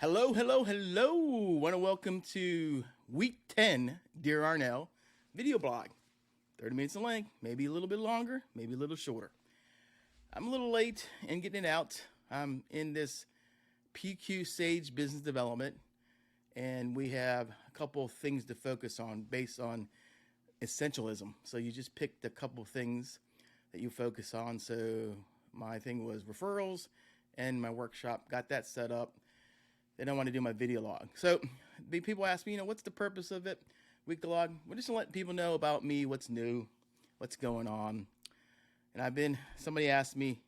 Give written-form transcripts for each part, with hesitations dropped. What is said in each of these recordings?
Hello, hello, hello. Want to welcome to week 10, Dear Arnel video blog. 30 minutes in length, maybe a little bit longer, maybe a little shorter. I'm a little late in getting it out. I'm in this PQ Sage business development, and we have a couple of things to focus on based on essentialism. So you just picked a couple of things that you focus on. So my thing was referrals and my workshop, got that set up. Then I want to do my video log. So people ask me, what's the purpose of it? Week log. We're just to let people know about me, what's new, what's going on. And somebody asked me,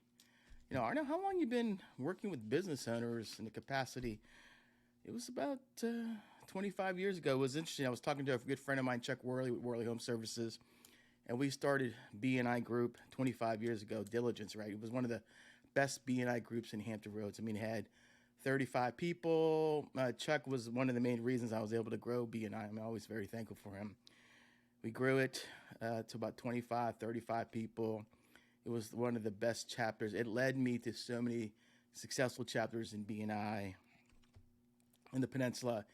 Arnel, how long you been working with business owners in the capacity? It was about 25 years ago. It was interesting. I was talking to a good friend of mine, Chuck Worley, with Worley Home Services. And we started B&I Group 25 years ago, Diligence, right? It was one of the best B&I groups in Hampton Roads. I mean, it had 35 people. Chuck was one of the main reasons I was able to grow B&I. I'm always very thankful for him. We grew it to about 25, 35 people. It was one of the best chapters. It led me to so many successful chapters in B&I in the peninsula.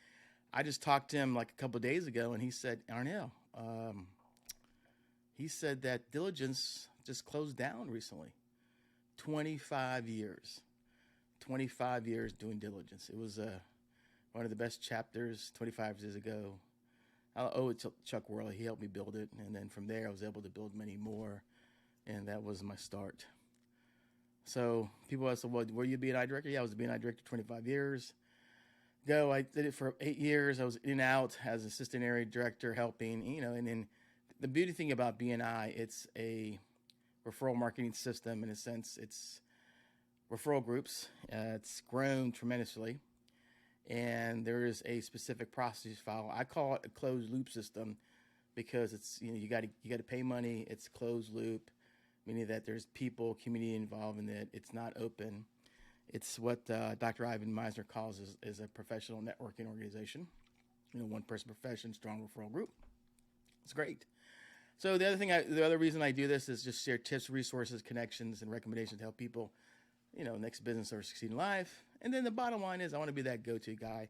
I just talked to him like a couple of days ago, and he said, Arnel, he said that Diligence just closed down recently. 25 years. 25 years doing Diligence. It was one of the best chapters 25 years ago. I owe it to Chuck Worley. He helped me build it. And then from there, I was able to build many more. And that was my start. So people ask, well, were you a B&I director? Yeah, I was a B&I director 25 years ago. I did it for 8 years. I was in and out as assistant area director helping, and then the beauty thing about B&I, it's a referral marketing system in a sense. It's referral groups. It's grown tremendously, and there is a specific process file. I call it a closed loop system because it's you got to pay money. It's closed loop, meaning that there's people, community involved in it. It's not open. It's what Dr. Ivan Meisner calls is a professional networking organization. One person profession, strong referral group. It's great. So the other reason I do this is just share tips, resources, connections, and recommendations to help people next business or succeed in life. And then the bottom line is I want to be that go-to guy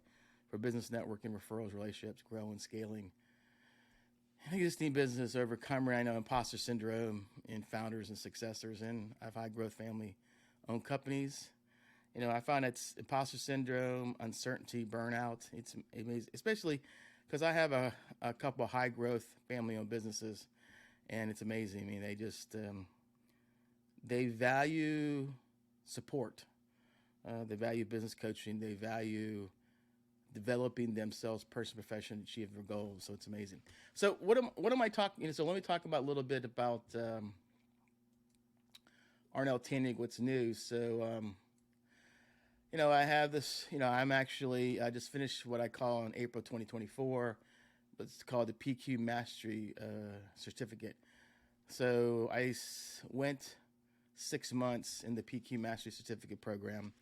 for business networking, referrals, relationships, growing, scaling, existing business, overcome, imposter syndrome in founders and successors and high growth family owned companies. I find it's imposter syndrome, uncertainty, burnout. It's amazing, especially because I have a couple of high growth family owned businesses, and it's amazing. I mean, they value support. They value business coaching. They value developing themselves, personal, profession, achieve their goals. So it's amazing. So what am I talking? So let me talk about a little bit about Arnel Tanyag, what's new. So I have this. I just finished what I call in April 2024. It's called the PQ Mastery Certificate. So I went 6 months in the PQ Mastery Certificate program.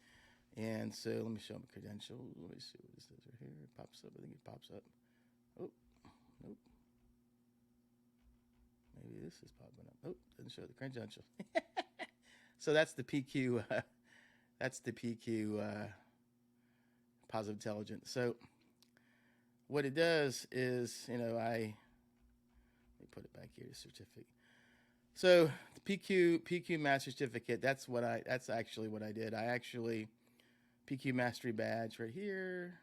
And so let me show them credentials. Let me see what this is right here. It pops up. I think it pops up. Oh, nope. Maybe this is popping up. Oh, doesn't show the credentials. So that's the PQ. That's the PQ Positive Intelligence. So what it does is, let me put it back here, the certificate. So the PQ Master Certificate, that's actually what I did. PQ Mastery Badge right here.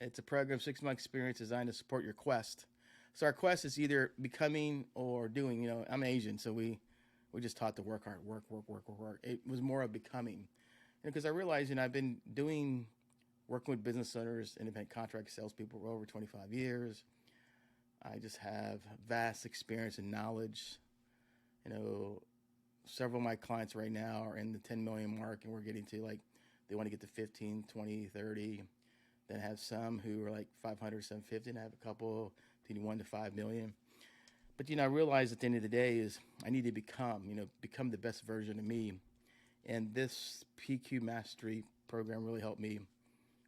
It's a program, 6-month experience designed to support your quest. So our quest is either becoming or doing. I'm Asian, so we just taught to work hard, work. It was more of becoming. Because I realized, I've been working with business owners, independent contract salespeople for over 25 years. I just have vast experience and knowledge. Several of my clients right now are in the 10 million mark, and we're getting to they want to get to 15, 20, 30. Then have some who are like 500, 750, and I have a couple between 1 to 5 million. But, I realize at the end of the day is I need to become the best version of me. And this PQ Mastery program really helped me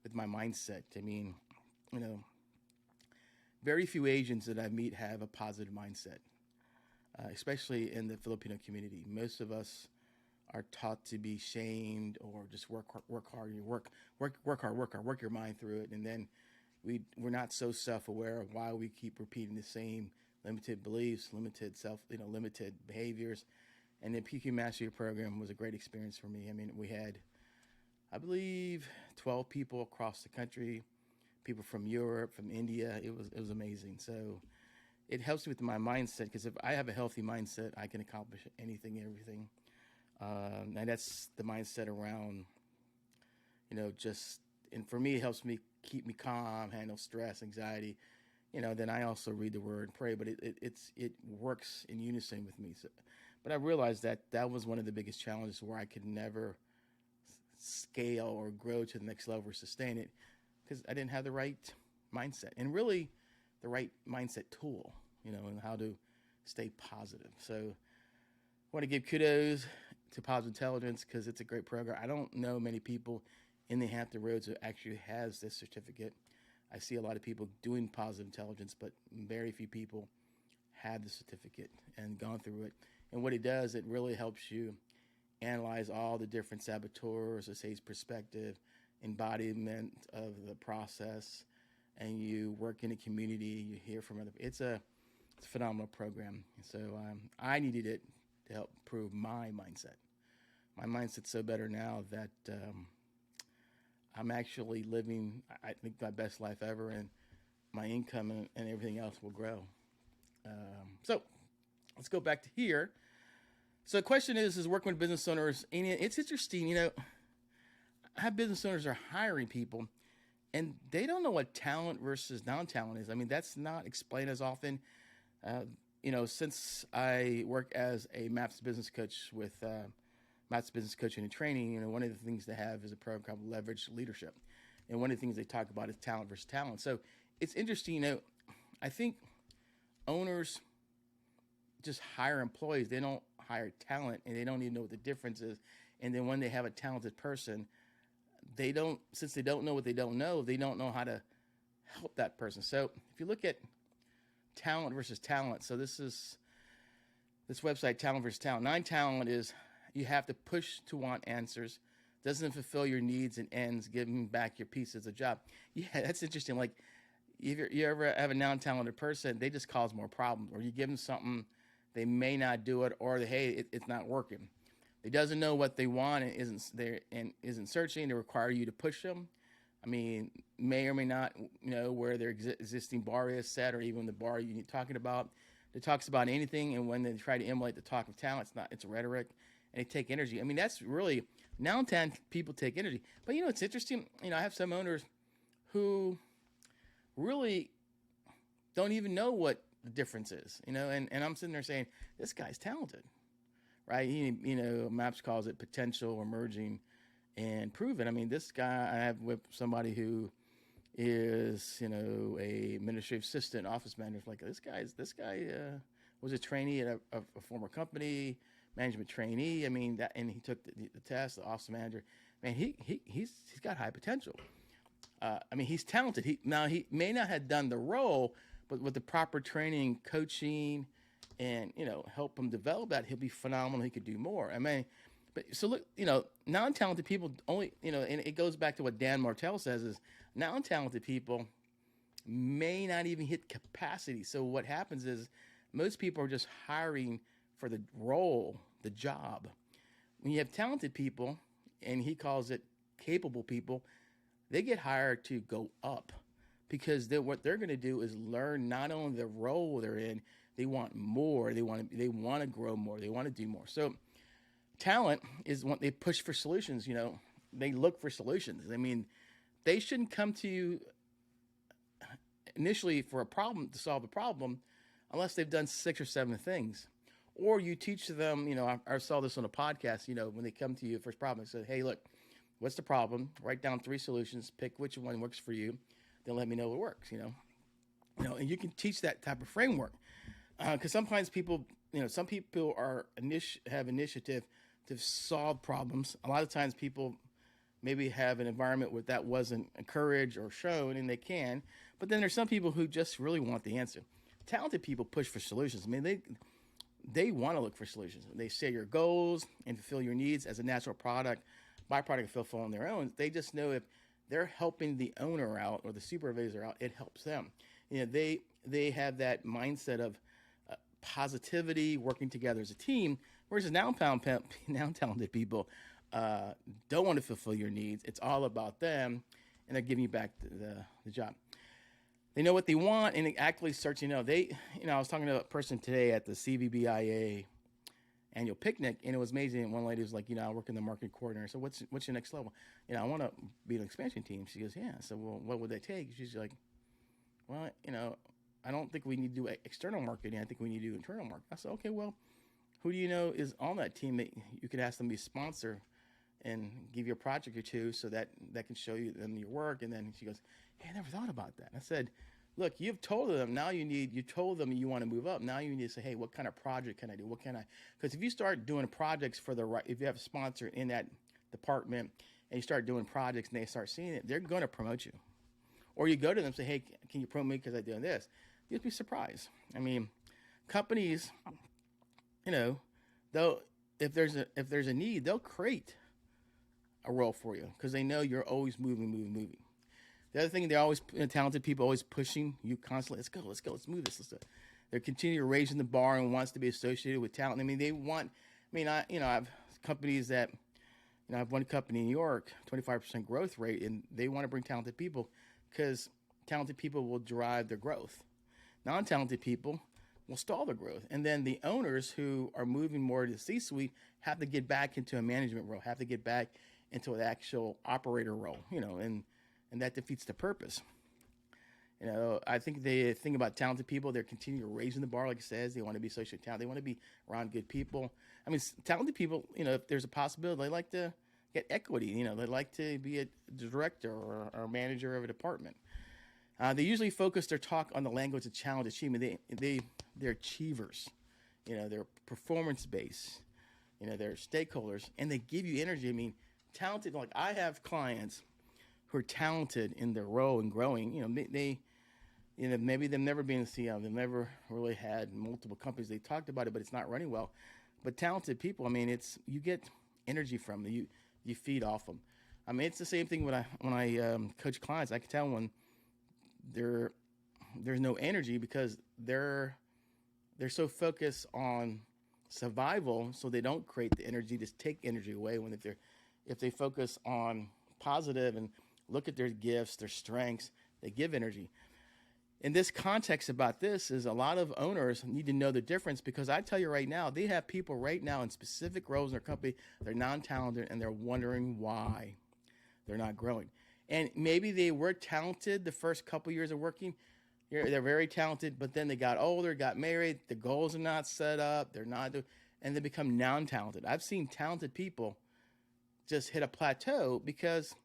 with my mindset. I mean, very few Asians that I meet have a positive mindset, especially in the Filipino community. Most of us are taught to be shamed or just work hard. You work your mind through it, and then we're not so self-aware of why we keep repeating the same limited beliefs, limited behaviors. And the PQ Mastery program was a great experience for me. I mean, we had, I believe, 12 people across the country, people from Europe, from India. It was amazing. So it helps me with my mindset, because if I have a healthy mindset, I can accomplish anything, everything. And that's the mindset around, and for me, it helps me keep me calm, handle stress, anxiety. Then I also read the word and pray, but it works in unison with me. So, but I realized that was one of the biggest challenges, where I could never scale or grow to the next level or sustain it, because I didn't have the right mindset, and really the right mindset tool, and how to stay positive. So I want to give kudos to Positive Intelligence, because it's a great program. I don't know many people in the Hampton Roads who actually has this certificate. I see a lot of people doing Positive Intelligence, but very few people have the certificate and gone through it. And what it does, it really helps you analyze all the different saboteurs, it says perspective, embodiment of the process, and you work in a community, you hear from other. It's a phenomenal program. So I needed it to help improve my mindset. My mindset's so better now that I'm actually living, I think, my best life ever, and my income and everything else will grow. So let's go back to here. So the question is working with business owners, and it's interesting, how business owners are hiring people, and they don't know what talent versus non-talent is. I mean, that's not explained as often. Since I work as a MAPS business coach with MAPS Business Coaching and Training, one of the things they have is a program called Leverage Leadership. And one of the things they talk about is talent versus talent. So it's interesting, I think owners just hire employees. They don't hire talent, and they don't even know what the difference is. And then when they have a talented person, since they don't know what they don't know how to help that person. So if you look at talent versus talent, so this website, Talent versus Talent. Non-talent is you have to push to want answers, doesn't fulfill your needs and ends giving back your piece as a job. Yeah, that's interesting. Like, if you ever have a non-talented person, they just cause more problems, or you give them something, they may not do it, or it's not working. They doesn't know what they want and isn't searching. They require you to push them. I mean, may or may not know where their existing bar is set, or even the bar you're talking about. It talks about anything, and when they try to emulate the talk of talent, it's rhetoric, and they take energy. I mean, that's really, non-talent people take energy. But it's interesting. I have some owners who really don't even know what the difference is. And I'm sitting there saying, this guy's talented, right? MAPS calls it potential, emerging, and proven. I mean, this guy, I have with somebody who is, a administrative assistant, office manager. Like, this guy was a trainee at a former company, management trainee. I mean, and he took the test, the office manager. Man, he's got high potential. I mean, he's talented. He may not have done the role, but with the proper training, coaching, and help him develop that, he'll be phenomenal. He could do more. I mean, but so look, non-talented people only, and it goes back to what Dan Martell says, is non-talented people may not even hit capacity. So what happens is most people are just hiring for the role, the job. When you have talented people, and he calls it capable people, they get hired to go up, because what they're going to do is learn not only the role they're in, they want more. They want to grow more. They want to do more. So talent is when they push for solutions. They look for solutions. I mean, they shouldn't come to you initially for a problem, to solve a problem, unless they've done 6 or 7 things. Or you teach them, I saw this on a podcast, when they come to you, first problem, they said, hey, look, what's the problem? Write down 3 solutions, pick which one works for you, then let me know what works, and you can teach that type of framework. Because sometimes people, some people have initiative to solve problems. A lot of times people maybe have an environment where that wasn't encouraged or shown, and they can. But then there's some people who just really want the answer. Talented people push for solutions. I mean, they want to look for solutions. They share your goals and fulfill your needs as a natural byproduct of fulfilling their own. They just know if they're helping the owner out or the supervisor out, it helps them. They have that mindset of positivity, working together as a team, versus now talented people don't want to fulfill your needs. It's all about them, and they're giving you back the job. They know what they want, and they actively searching out. I was talking to a person today at the CVBIA annual picnic, and it was amazing. One lady was like, I work in the marketing coordinator. So what's your next level? I want to be an expansion team. She goes, yeah. So, well, what would that take? She's like, well, I don't think we need to do external marketing. I think we need to do internal marketing. I said, okay, well, who do you know is on that team that you could ask them to be a sponsor and give you a project or two so that can show you them your work? And then she goes, hey, I never thought about that. I said, look, you've told them you told them you want to move up. Now you need to say, hey, what kind of project can I do? Because if you start doing projects if you have a sponsor in that department and you start doing projects and they start seeing it, they're going to promote you. Or you go to them and say, hey, can you promote me because I'm doing this? You'd be surprised. I mean, companies, they'll if there's a need, they'll create a role for you because they know you're always moving. The other thing, they're always talented people, always pushing you constantly. Let's go, let's move this. They're continuing raising the bar and wants to be associated with talent. I mean, I have companies that, I have one company in New York, 25% growth rate, and they want to bring talented people because talented people will drive their growth. Non-talented people will stall their growth. And then the owners who are moving more to the C-suite have to get back into a management role, have to get back into an actual operator role, and that defeats the purpose. I think the thing about talented people, they're continuing raising the bar, like it says. They want to be socially talented. They want to be around good people. I mean, talented people, if there's a possibility, they like to get equity. They like to be a director or a manager of a department. They usually focus their talk on the language of challenge achievement. They're achievers. They're performance-based. They're stakeholders, and they give you energy. I mean, talented, like I have clients who are talented in their role and growing. Maybe they've never been a CEO. They've never really had multiple companies. They talked about it, but it's not running well. But talented people, I mean, you get energy from them. You feed off them. I mean, it's the same thing when I coach clients. I can tell when there's no energy because they're so focused on survival, so they don't create the energy. Just take energy away. If they focus on positive and look at their gifts, their strengths, they give energy. In this context about this is a lot of owners need to know the difference because I tell you right now, they have people right now in specific roles in their company, they're non-talented and they're wondering why they're not growing. And maybe they were talented the first couple years of working. They're very talented, but then they got older, got married, the goals are not set up, and they become non-talented. I've seen talented people just hit a plateau because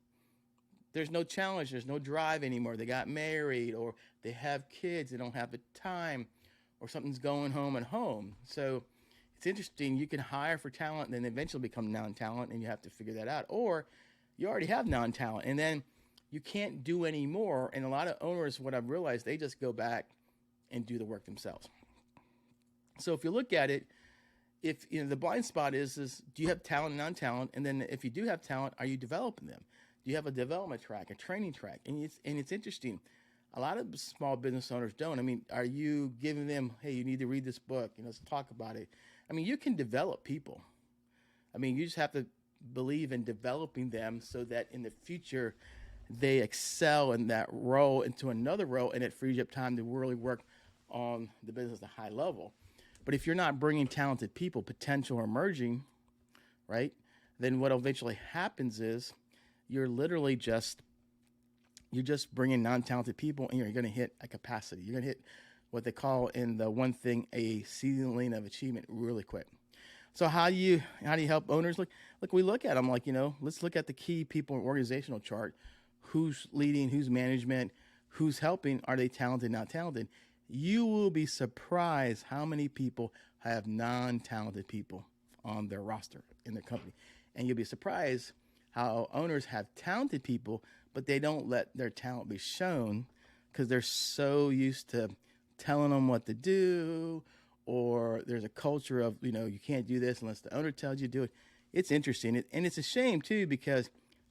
there's no challenge, there's no drive anymore. They got married or they have kids, they don't have the time, or something's going home at home. So it's interesting, you can hire for talent and then eventually become non-talent and you have to figure that out. Or you already have non-talent and then you can't do any more. And a lot of owners, what I've realized, they just go back and do the work themselves. So if you look at it, if the blind spot is do you have talent and non-talent? And then if you do have talent, are you developing them? Do you have a development track, a training track? And it's interesting. A lot of small business owners don't. I mean, are you giving them, hey, you need to read this book, let's talk about it. I mean, you can develop people. I mean, you just have to believe in developing them so that in the future they excel in that role into another role, and it frees up time to really work on the business at a high level. But if you're not bringing talented people, potential or emerging, right, then what eventually happens is you're literally just bringing non-talented people, and you're going to hit a capacity. You're going to hit what they call in the one thing a ceiling of achievement really quick. So how do you help owners? Look, we look at them like, let's look at the key people in organizational chart. Who's leading, who's management, who's helping, are they talented, not talented? You will be surprised how many people have non-talented people on their roster in their company. And you'll be surprised how owners have talented people, but they don't let their talent be shown because they're so used to telling them what to do or there's a culture of, you can't do this unless the owner tells you to do it. It's interesting. And it's a shame too, because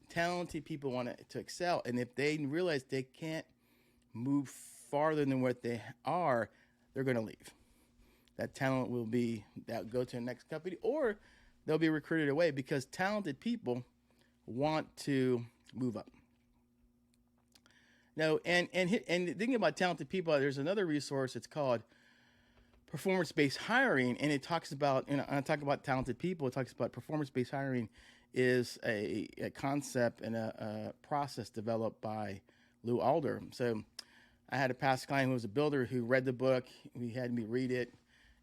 talented people want to excel. And if they realize they can't move farther than what they are, they're going to leave. That talent will go to the next company, or they'll be recruited away, because talented people want to move up. No, and thinking about talented people, there's another resource. It's called performance-based hiring, and it talks about, I talk about talented people. It talks about performance-based hiring is a concept and a process developed by Lou Alder. So I had a past client who was a builder who read the book. He had me read it,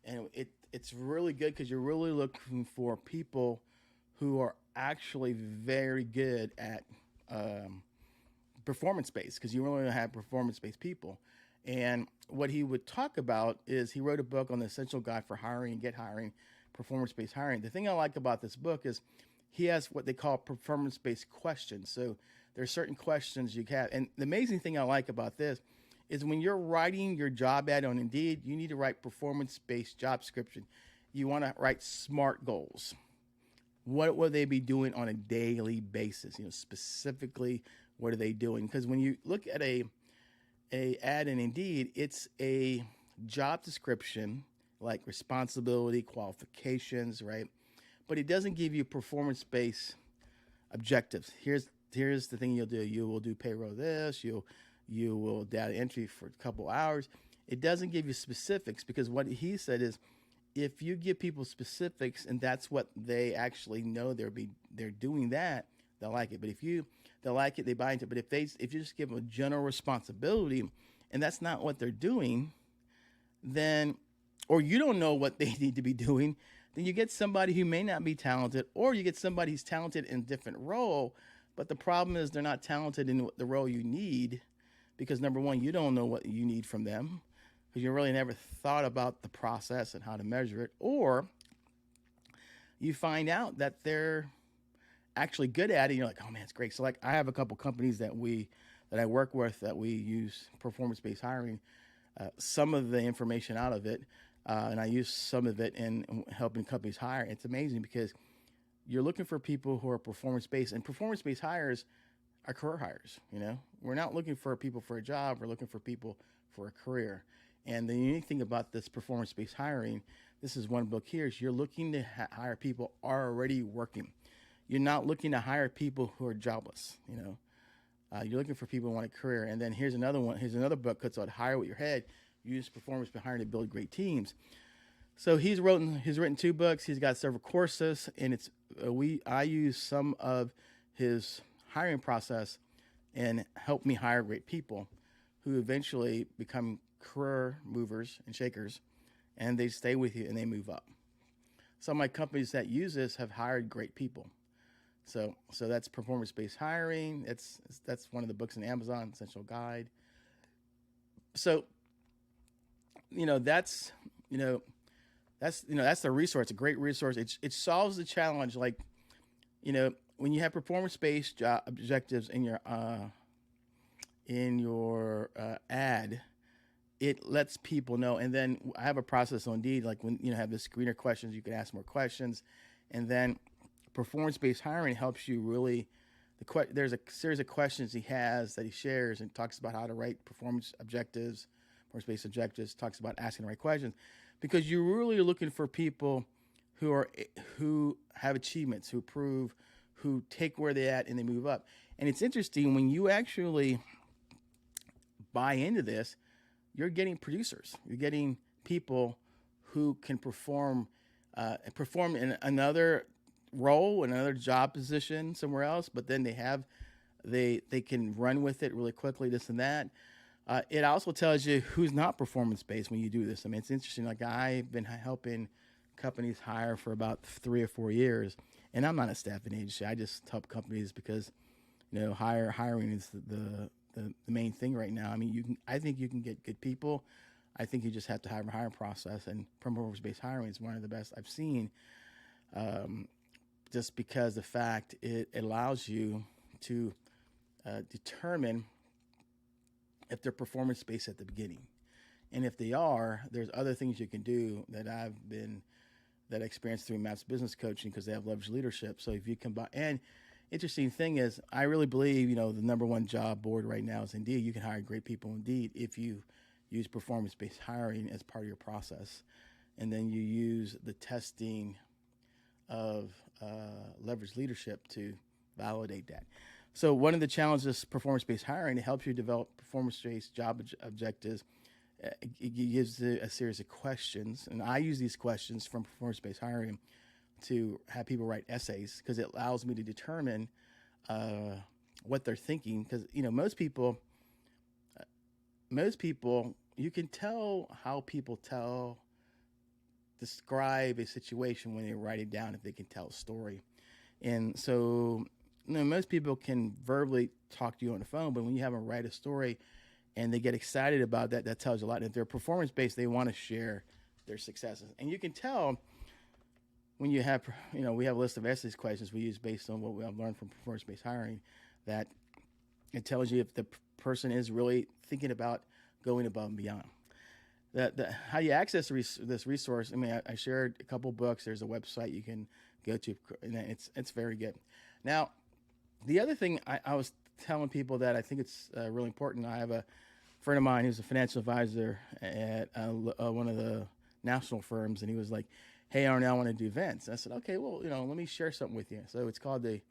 and it's really good, because you're really looking for people who are actually very good at performance-based, because you really don't have performance-based people. And what he would talk about is, he wrote a book on the essential guide for hiring and get hiring, performance-based hiring. The thing I like about this book is he has what they call performance-based questions. So there's certain questions you have. And the amazing thing I like about this is, when you're writing your job ad on Indeed, you need to write performance-based job description. You want to write SMART goals. What will they be doing on a daily basis? Specifically, what are they doing? Because when you look at a ad in Indeed, it's a job description, like responsibility, qualifications, right? But it doesn't give you performance-based objectives. Here's the thing you'll do. You will do payroll this. You will data entry for a couple hours. It doesn't give you specifics, because what he said is, if you give people specifics and that's what they actually know they're doing, that they'll like it. But if they'll like it, they buy into it. But if you just give them a general responsibility and that's not what they're doing, then, or you don't know what they need to be doing, then you get somebody who may not be talented, or you get somebody who's talented in a different role. But the problem is, they're not talented in the role you need, because number one, you don't know what you need from them, because you really never thought about the process and how to measure it, or you find out that they're actually good at it. And you're like, oh man, it's great. So like, I have a couple companies that I work with that we use performance-based hiring, some of the information out of it, and I use some of it in helping companies hire. It's amazing, because you're looking for people who are performance-based, and performance-based hires are career hires. We're not looking for people for a job. We're looking for people for a career. And the unique thing about this performance-based hiring, this is one book here, is you're looking to hire people already working. You're not looking to hire people who are jobless. You're looking for people who want a career. And then here's another one. Here's another book called Hire with Your Head. Use performance-based hiring to build great teams. So he's written 2 books. He's got several courses, and I use some of his hiring process and help me hire great people who eventually become career movers and shakers, and they stay with you and they move up. Some of my companies that use this have hired great people. So that's performance-based hiring. That's one of the books in Amazon, Essential Guide. So, that's the resource, a great resource. It solves the challenge. Like, when you have performance-based job objectives in your ad, it lets people know. And then I have a process on Indeed, like when have the screener questions, you can ask more questions, and then performance-based hiring helps you really. There's a series of questions he has that he shares, and talks about how to write performance-based objectives. Talks about asking the right questions, because you're really looking for people who have achievements, who take where they're at and they move up. And it's interesting, when you actually buy into this, you're getting producers. You're getting people who can perform in another role, in another job position somewhere else, but then they can run with it really quickly, this and that. It also tells you who's not performance-based when you do this. I mean, it's interesting. Like, I've been helping companies hire for about 3 or 4 years, and I'm not a staffing agency. I just help companies because, hiring is the main thing right now. I mean, I think you can get good people. I think you just have to have a hiring process, and performance-based hiring is one of the best I've seen. Just because the fact it allows you to determine if they're performance-based at the beginning. And if they are, there's other things you can do that I experienced through MAPS business coaching, because they have leverage leadership. So if you combine, and interesting thing is, I really believe, the number one job board right now is Indeed. You can hire great people Indeed if you use performance-based hiring as part of your process. And then you use the testing of leverage leadership to validate that. So one of the challenges of performance-based hiring, it helps you develop performance-based job objectives. It gives a series of questions, and I use these questions from performance-based hiring to have people write essays, because it allows me to determine what they're thinking. Because most people, you can tell how people describe a situation when they write it down, if they can tell a story. And so most people can verbally talk to you on the phone, but when you have them write a story and they get excited about that, that tells you a lot. And if they're performance-based, they want to share their successes. And you can tell when you have, we have a list of essays questions we use based on what we have learned from performance-based hiring, that it tells you if the person is really thinking about going above and beyond. How you access this resource, I shared a couple books. There's a website you can go to, and it's very good. Now, the other thing I was telling people that I think it's really important. I have a friend of mine who's a financial advisor at one of the national firms, and he was like, "Hey, Arnel, I want to do events." I said, "Okay, well, let me share something with you." So it's called the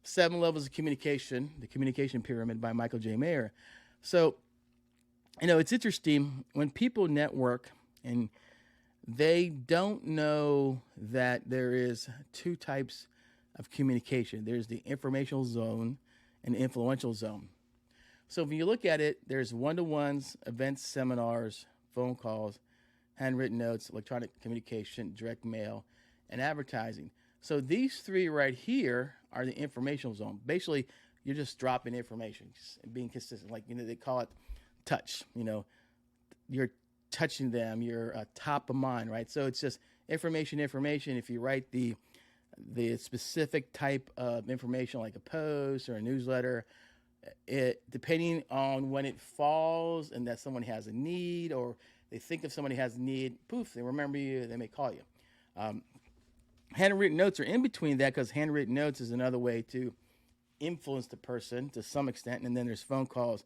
7 Levels of Communication, the Communication Pyramid by Michael J. Mayer. So, it's interesting when people network and they don't know that there is 2 types of communication. There's the informational zone and the influential zone. So if you look at it, there's one-to-ones, events, seminars, phone calls, handwritten notes, electronic communication, direct mail, and advertising. So these 3 right here are the informational zone. Basically, you're just dropping information, just being consistent. Like, they call it touch. You're touching them. You're top of mind, right? So it's just information. If you write the specific type of information, like a post or a newsletter, it, depending on when it falls and that someone has a need, or they think if somebody has a need, poof, they remember you, they may call you. Handwritten notes are in between that, because handwritten notes is another way to influence the person to some extent. And then there's phone calls,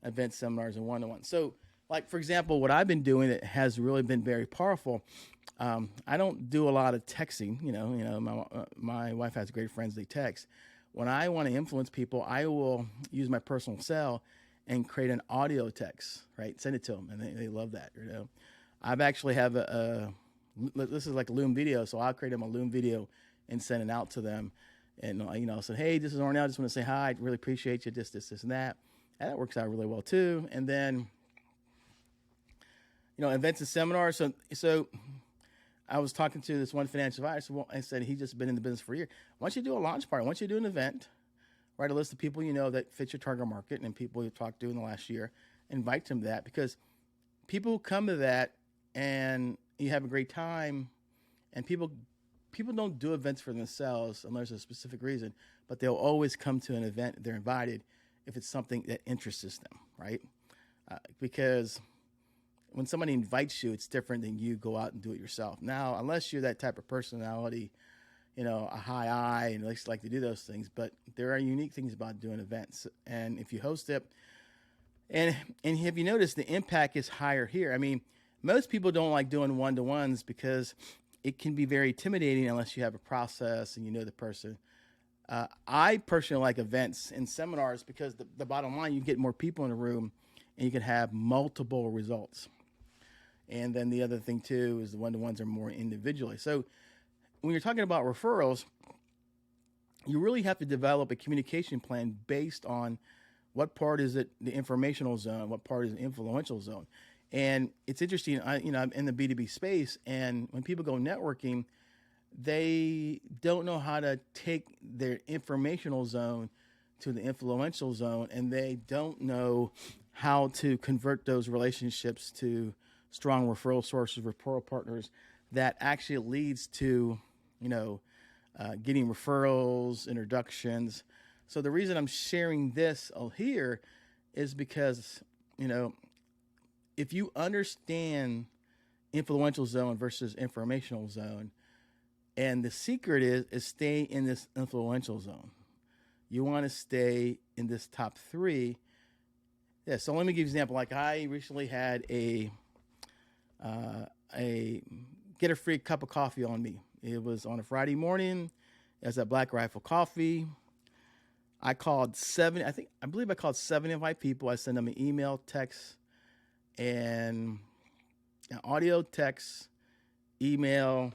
events, seminars, and one-to-one. So, like, for example, what I've been doing that has really been very powerful, I don't do a lot of texting. My wife has great friends, they text. When I want to influence people, I will use my personal cell and create an audio text, right? Send it to them, and they love that, I've actually have this is like a Loom video, so I'll create them a Loom video and send it out to them. And, say, "Hey, this is Arnel. I just want to say hi. I really appreciate you, this, and that." And that works out really well, too. And then, events and seminars. So I was talking to this one financial advisor. I said, he's just been in the business for a year. Why don't you do a launch party? Why don't you do an event? Write a list of people that fit your target market and people you've talked to in the last year. Invite them to that, because people come to that and you have a great time. And people don't do events for themselves unless there's a specific reason, but they'll always come to an event. They're invited if it's something that interests them, right? Because when somebody invites you, it's different than you go out and do it yourself. Now, unless you're that type of personality, a high I and like to do those things, but there are unique things about doing events. And if you host it, and have you noticed the impact is higher here? Most people don't like doing one-to-ones because it can be very intimidating unless you have a process and you know the person. I personally like events and seminars because the bottom line, you get more people in the room and you can have multiple results. And then the other thing too is the one-to-ones are more individually. So when you're talking about referrals, you really have to develop a communication plan based on what part is it the informational zone, what part is the influential zone. And it's interesting, I'm in the B2B space, and when people go networking, they don't know how to take their informational zone to the influential zone, and they don't know how to convert those relationships to strong referral sources, referral partners that actually leads to, getting referrals, introductions. So the reason I'm sharing this here is because, if you understand influential zone versus informational zone, and the secret is stay in this influential zone. You want to stay in this top three. Yeah. So let me give you an example. Like I recently had a get a free cup of coffee on me. It was on a Friday morning. It was at Black Rifle Coffee. I called I believe I called 75 people. I sent them an email, text, and audio, text, email,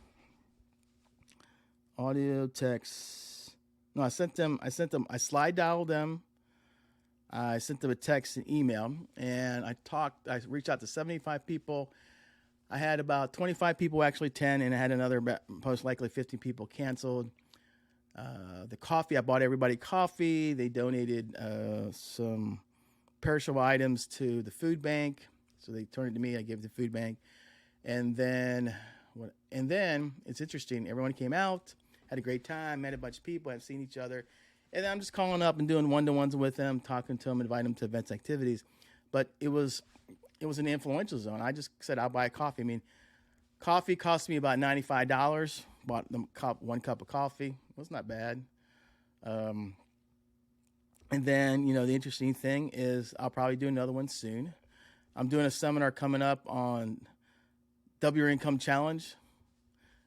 audio, text. No, I slide dialed them. I sent them a text and email, and I reached out to 75 people. I had about 25 people actually attend, and I had another most likely 50 people canceled. The coffee, I bought everybody coffee. They donated some perishable items to the food bank. So they turned it to me. I gave it to the food bank. And then it's interesting. Everyone came out, had a great time, met a bunch of people, have seen each other. And I'm just calling up and doing one-to-ones with them, talking to them, inviting them to events, activities. But it was an influential zone. I just said, I'll buy a coffee. I mean, coffee cost me about $95. Bought them one cup of coffee. It was not bad. And then, the interesting thing is I'll probably do another one soon. I'm doing a seminar coming up on Double Your Income Challenge.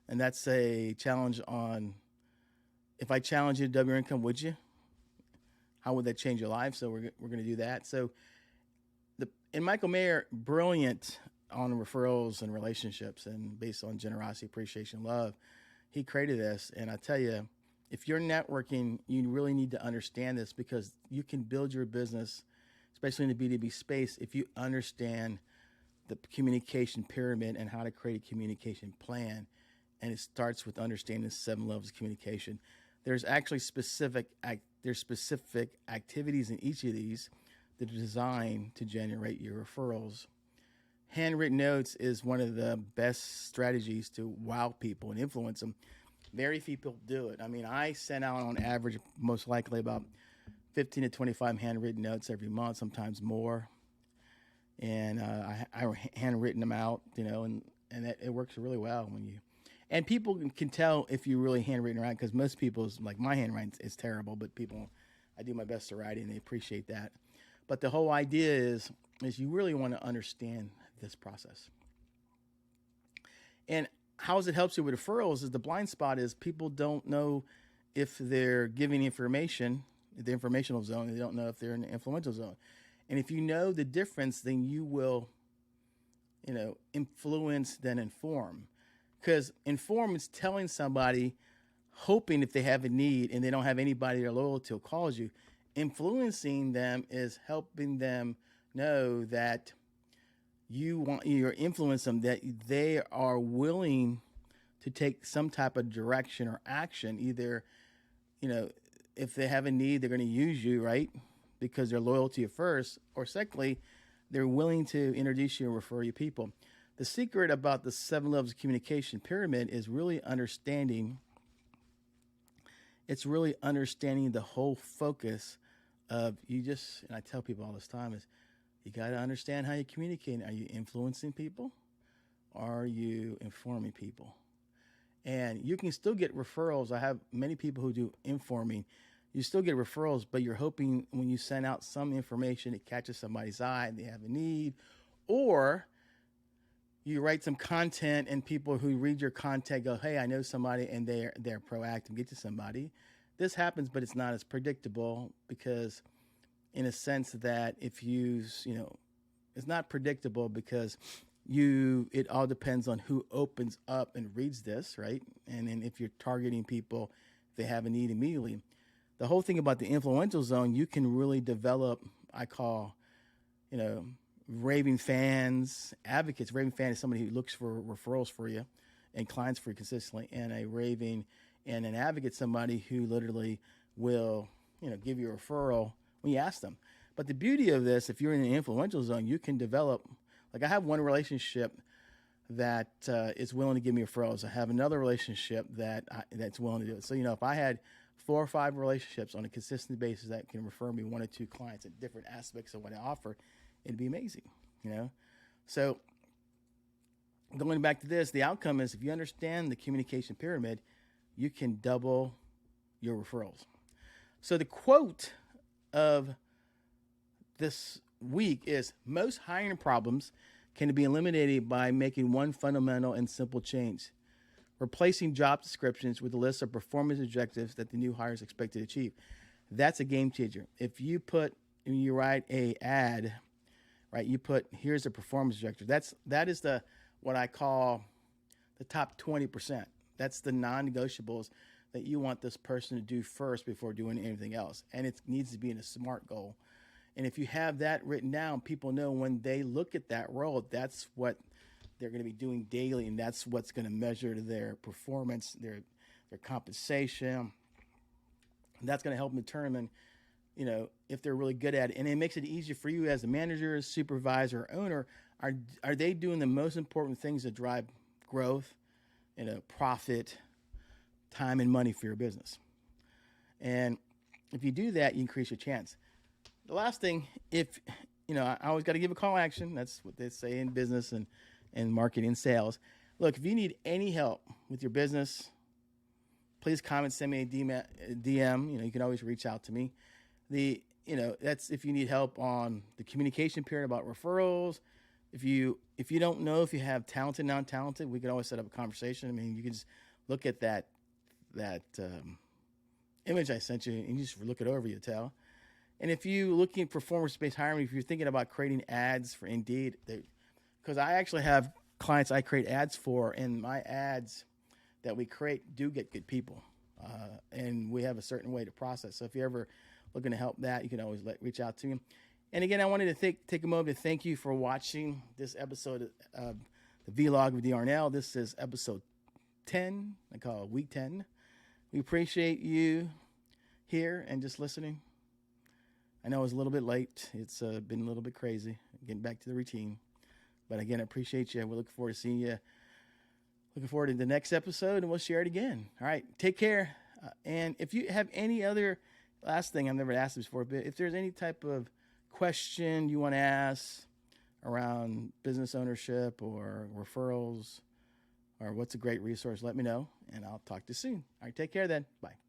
And that's a challenge on, if I challenge you to double your income, would you? How would that change your life? So we're going to do that. So and Michael Mayer, brilliant on referrals and relationships and based on generosity, appreciation, love. He created this. And I tell you, if you're networking, you really need to understand this because you can build your business, especially in the B2B space, if you understand the communication pyramid and how to create a communication plan. And it starts with understanding the 7 levels of communication. There's actually specific activities in each of these that are designed to generate your referrals. Handwritten notes is one of the best strategies to wow people and influence them. Very few people do it. I mean, I send out on average, most likely about 15 to 25 handwritten notes every month, sometimes more. And I handwritten them out, and it works really well and people can tell if you really handwritten right, because most people's, like my handwriting is terrible, but I do my best to write it and they appreciate that. But the whole idea is you really want to understand this process. And how it helps you with referrals is the blind spot is people don't know if they're giving information, the informational zone, they don't know if they're in the influential zone. And if you know the difference, then you will, influence then inform. Because inform is telling somebody, hoping if they have a need and they don't have anybody they're loyal to calls you. Influencing them is helping them know that you're influencing them, that they are willing to take some type of direction or action. Either, if they have a need, they're going to use you, right? Because they're loyal to you first. Or secondly, they're willing to introduce you and refer you people. The secret about the 7 levels of communication pyramid is really understanding. It's really understanding the whole focus of and I tell people all this time is you got to understand how you're communicating. Are you influencing people? Or are you informing people? And you can still get referrals. I have many people who do informing. You still get referrals, but you're hoping when you send out some information, it catches somebody's eye and they have a need, or you write some content and people who read your content go, hey, I know somebody, and they're proactive, get to somebody. This happens, but it's not as predictable because in a sense that if it's not predictable because it all depends on who opens up and reads this, right? And then if you're targeting people, they have a need immediately. The whole thing about the influential zone, you can really develop, I call, raving fans, advocates. Raving fan is somebody who looks for referrals for you and clients for you consistently, and a raving and an advocate, somebody who literally will, give you a referral when you ask them. But the beauty of this, if you're in an influential zone, you can develop, like I have one relationship that is willing to give me referrals. I have another relationship that's willing to do it. So, if I had 4 or 5 relationships on a consistent basis that can refer me 1 or 2 clients at different aspects of what I offer, it'd be amazing, So going back to this, the outcome is if you understand the communication pyramid, you can double your referrals. So the quote of this week is most hiring problems can be eliminated by making one fundamental and simple change. Replacing job descriptions with a list of performance objectives that the new hires expect to achieve. That's a game changer. If you when you write a ad, right, you put, here's a performance objective. That is what I call the top 20%. That's the non-negotiables that you want this person to do first before doing anything else. And it needs to be in a SMART goal. And if you have that written down, people know when they look at that role, that's what they're going to be doing daily, and that's what's going to measure their performance, their compensation. And that's going to help them determine, if they're really good at it. And it makes it easier for you as a manager, supervisor, or owner. Are they doing the most important things that drive growth, profit, time, and money for your business? And if you do that, you increase your chance. The last thing, I always got to give a call to action. That's what they say in business and marketing and sales. Look, if you need any help with your business, please comment, send me a DM. You can always reach out to me. That's if you need help on the communication period about referrals. If you don't know if you have talented, non-talented, we can always set up a conversation. I mean, you can just look at that image I sent you and you just look it over, you tell. And if you're looking at performance-based hiring, if you're thinking about creating ads for Indeed, because I actually have clients I create ads for, and my ads that we create do get good people. And we have a certain way to process. So if you're ever looking to help that, you can always reach out to me. And again, I wanted to take a moment to thank you for watching this episode of the Vlog with the Arnel. This is episode 10. I call it week 10. We appreciate you here and just listening. I know I was a little bit late. It's been a little bit crazy getting back to the routine. But again, I appreciate you. We're looking forward to seeing you. Looking forward to the next episode, and we'll share it again. All right, take care. And if you have any other, last thing, I've never asked this before, but if there's any type of question you want to ask around business ownership or referrals or what's a great resource, let me know, and I'll talk to you soon. All right, take care then. Bye.